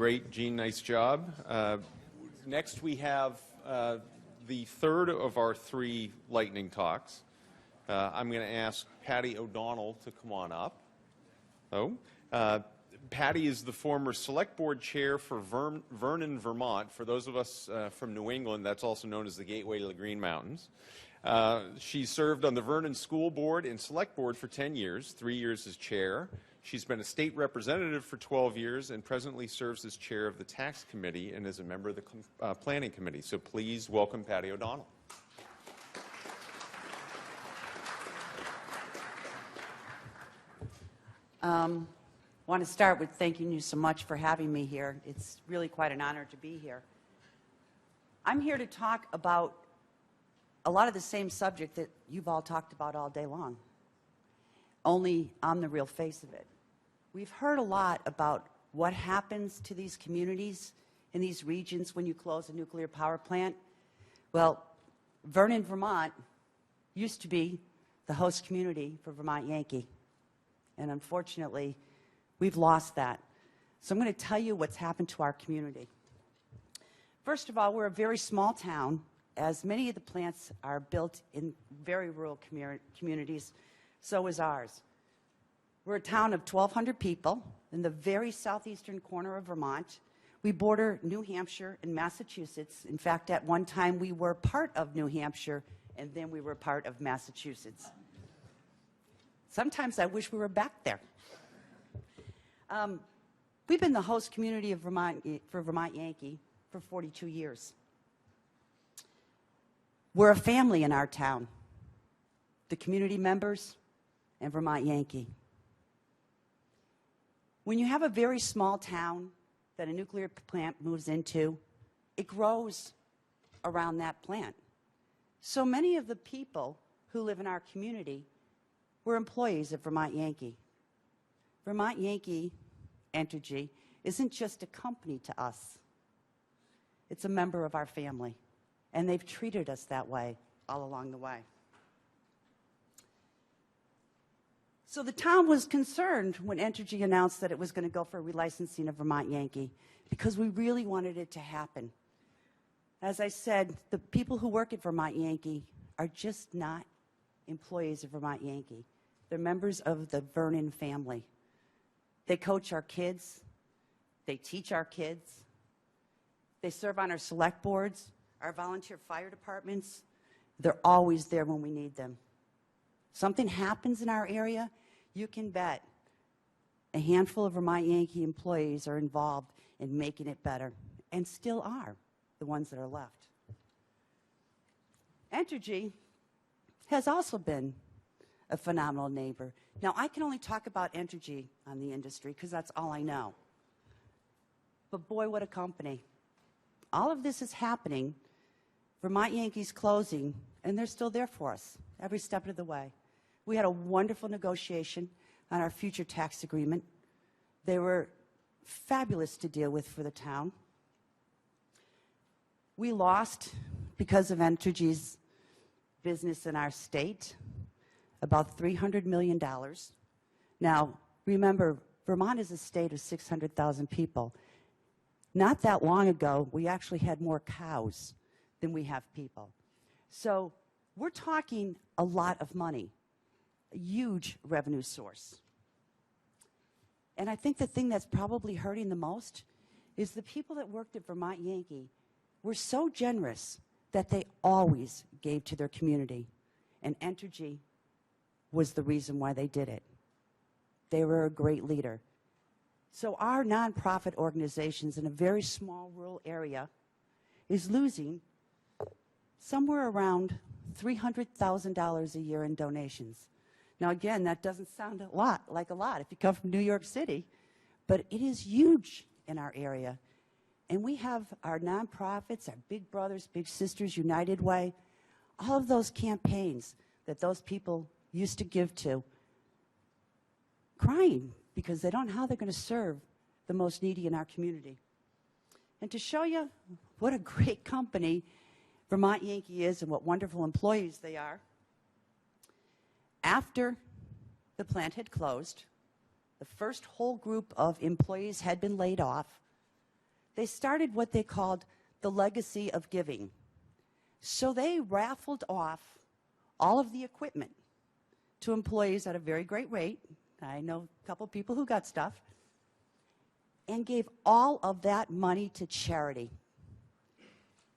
Great, Gene, nice job. Next we have the third of our three lightning talks. I'm going to ask Patty O'Donnell to come on up. Patty is the former Select Board Chair for Vernon, Vermont. For those of us from New England, that's also known as the Gateway to the Green Mountains. She served on the Vernon School Board and Select Board for 10 years, 3 years as chair. She's been a state representative for 12 years and presently serves as chair of the Tax Committee and is a member of the Planning Committee. So please welcome Patty O'Donnell. I want to start with thanking you so much for having me here. It's really quite an honor to be here. I'm here to talk about a lot of the same subject that you've all talked about all day long, only on the real face of it. We've heard a lot about what happens to these communities in these regions when you close a nuclear power plant. Well, Vernon, Vermont used to be the host community for Vermont Yankee, and unfortunately, we've lost that. So I'm going to tell you what's happened to our community. First of all, we're a very small town, as many of the plants are built in very rural communities. So is ours. We're a town of 1,200 people in the very southeastern corner of Vermont. We border New Hampshire and Massachusetts. In fact, at one time, we were part of New Hampshire, and then we were part of Massachusetts. Sometimes I wish we were back there. We've been the host community of Vermont Yankee for 42 years. We're a family in our town, the community members and Vermont Yankee. When you have a very small town that a nuclear plant moves into, it grows around that plant. So many of the people who live in our community were employees of Vermont Yankee. Vermont Yankee Entergy isn't just a company to us. It's a member of our family, and they've treated us that way all along the way. So the town was concerned when Entergy announced that it was going to go for relicensing of Vermont Yankee because we really wanted it to happen. As I said, the people who work at Vermont Yankee are just not employees of Vermont Yankee. They're members of the Vernon family. They coach our kids. They teach our kids. They serve on our select boards, our volunteer fire departments. They're always there when we need them. Something happens in our area, you can bet a handful of Vermont Yankee employees are involved in making it better, and still are, the ones that are left. Entergy has also been a phenomenal neighbor. Now, I can only talk about Entergy on the industry because that's all I know. But boy, what a company. All of this is happening. Vermont Yankee's closing, and they're still there for us every step of the way. We had a wonderful negotiation on our future tax agreement. They were fabulous to deal with for the town. We lost, because of Entergy's business in our state, about $300 million. Now, remember, Vermont is a state of 600,000 people. Not that long ago, we actually had more cows than we have people. So we're talking a lot of money, a huge revenue source. And I think the thing that's probably hurting the most is the people that worked at Vermont Yankee were so generous that they always gave to their community. And Entergy was the reason why they did it. They were a great leader. So our nonprofit organizations in a very small rural area is losing somewhere around $300,000 a year in donations. Now, again, that doesn't sound like a lot if you come from New York City, but it is huge in our area. And we have our nonprofits, our Big Brothers, Big Sisters, United Way, all of those campaigns that those people used to give to, crying because they don't know how they're going to serve the most needy in our community. And to show you what a great company Vermont Yankee is and what wonderful employees they are, after the plant had closed, the first whole group of employees had been laid off. they started what they called the legacy of giving. So they raffled off all of the equipment to employees at a very great rate. I know a couple people who got stuff, and gave all of that money to charity.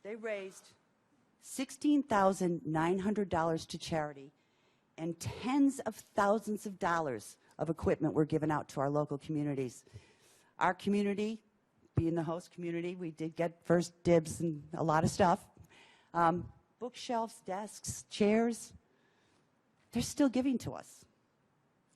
They raised $16,900 to charity, and tens of thousands of dollars of equipment were given out to our local communities. Our community, being the host community, we did get first dibs and a lot of stuff. Bookshelves, desks, chairs, they're still giving to us.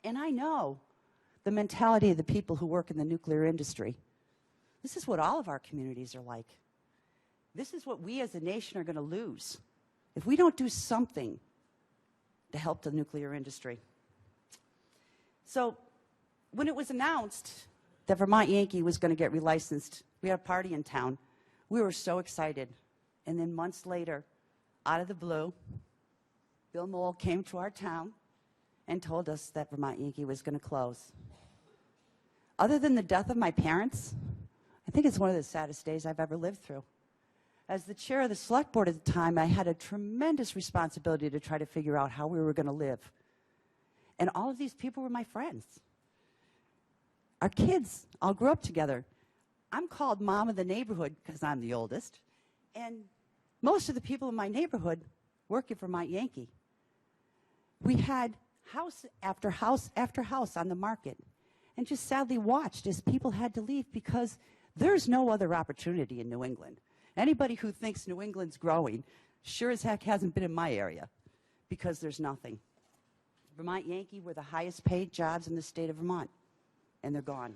And I know the mentality of the people who work in the nuclear industry. This is what all of our communities are like. This is what we as a nation are going to lose if we don't do something to help the nuclear industry. So when it was announced that Vermont Yankee was going to get relicensed, we had a party in town. We were so excited. And then months later, out of the blue, Bill Mole came to our town and told us that Vermont Yankee was going to close. Other than the death of my parents, I think it's one of the saddest days I've ever lived through. As the chair of the select board at the time, I had a tremendous responsibility to try to figure out how we were going to live. And all of these people were my friends. Our kids all grew up together. I'm called mom of the neighborhood because I'm the oldest. And most of the people in my neighborhood work at Vermont Yankee. We had house after house after house on the market and just sadly watched as people had to leave because there's no other opportunity in New England. Anybody who thinks New England's growing sure as heck hasn't been in my area because there's nothing. Vermont Yankee were the highest paid jobs in the state of Vermont, and they're gone.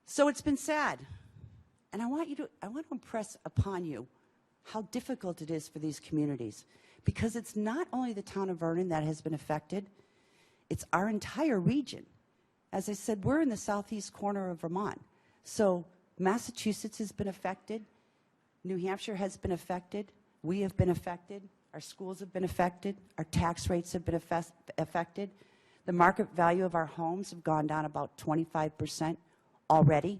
So it's been sad. And I want to impress upon you how difficult it is for these communities, because it's not only the town of Vernon that has been affected, it's our entire region. As I said, we're in the southeast corner of Vermont. So Massachusetts has been affected, New Hampshire has been affected, we have been affected, our schools have been affected, our tax rates have been affected, the market value of our homes have gone down about 25% already.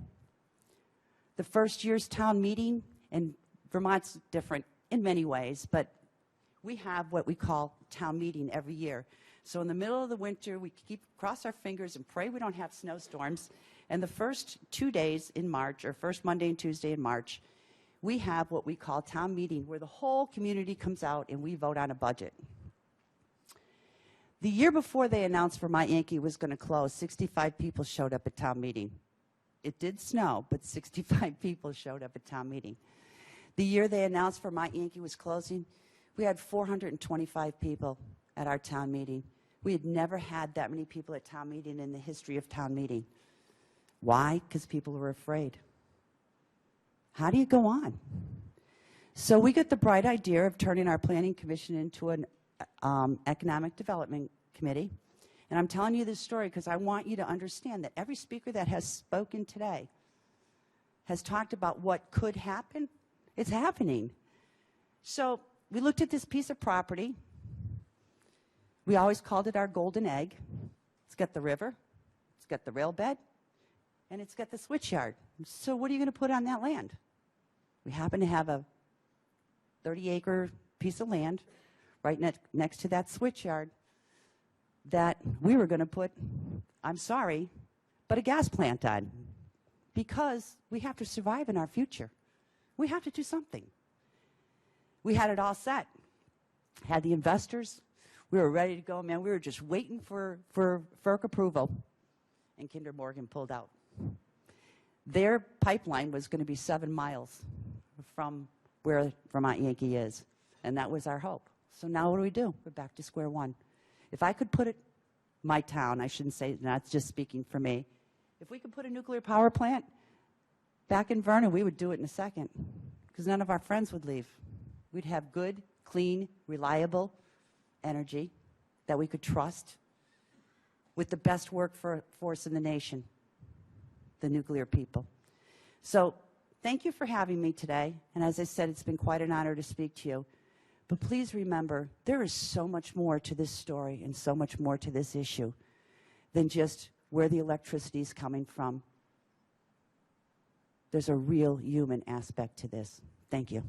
The first year's town meeting, and Vermont's different in many ways, but we have what we call town meeting every year. So in the middle of the winter, we cross our fingers and pray we don't have snowstorms. And the first 2 days in March, or first Monday and Tuesday in March, we have what we call town meeting, where the whole community comes out and we vote on a budget. The year before they announced Vermont Yankee was going to close, 65 people showed up at town meeting. It did snow, but 65 people showed up at town meeting. The year they announced Vermont Yankee was closing, we had 425 people at our town meeting. We had never had that many people at town meeting in the history of town meeting. Why? Because people were afraid. How do you go on? So we got the bright idea of turning our planning commission into an economic development committee. And I'm telling you this story because I want you to understand that every speaker that has spoken today has talked about what could happen. It's happening. So we looked at this piece of property. We always called it our golden egg. It's got the river, it's got the rail bed, and it's got the switch yard. So what are you going to put on that land? We happen to have a 30-acre piece of land right next to that switch yard that we were going to put, I'm sorry, but a gas plant on, because we have to survive in our future. We have to do something. We had it all set. Had the investors. We were ready to go, man. We were just waiting for FERC approval, and Kinder Morgan pulled out. Their pipeline was going to be 7 miles from where Vermont Yankee is, and that was our hope. So now what do? We're back to square one. If I could put it, my town, I shouldn't say, not just speaking for me, if we could put a nuclear power plant back in Vernon, we would do it in a second, because none of our friends would leave. We'd have good, clean, reliable energy that we could trust with the best workforce in the nation, the nuclear people. So thank you for having me today. And as I said, it's been quite an honor to speak to you. But please remember, there is so much more to this story and so much more to this issue than just where the electricity is coming from. there's a real human aspect to this. Thank you.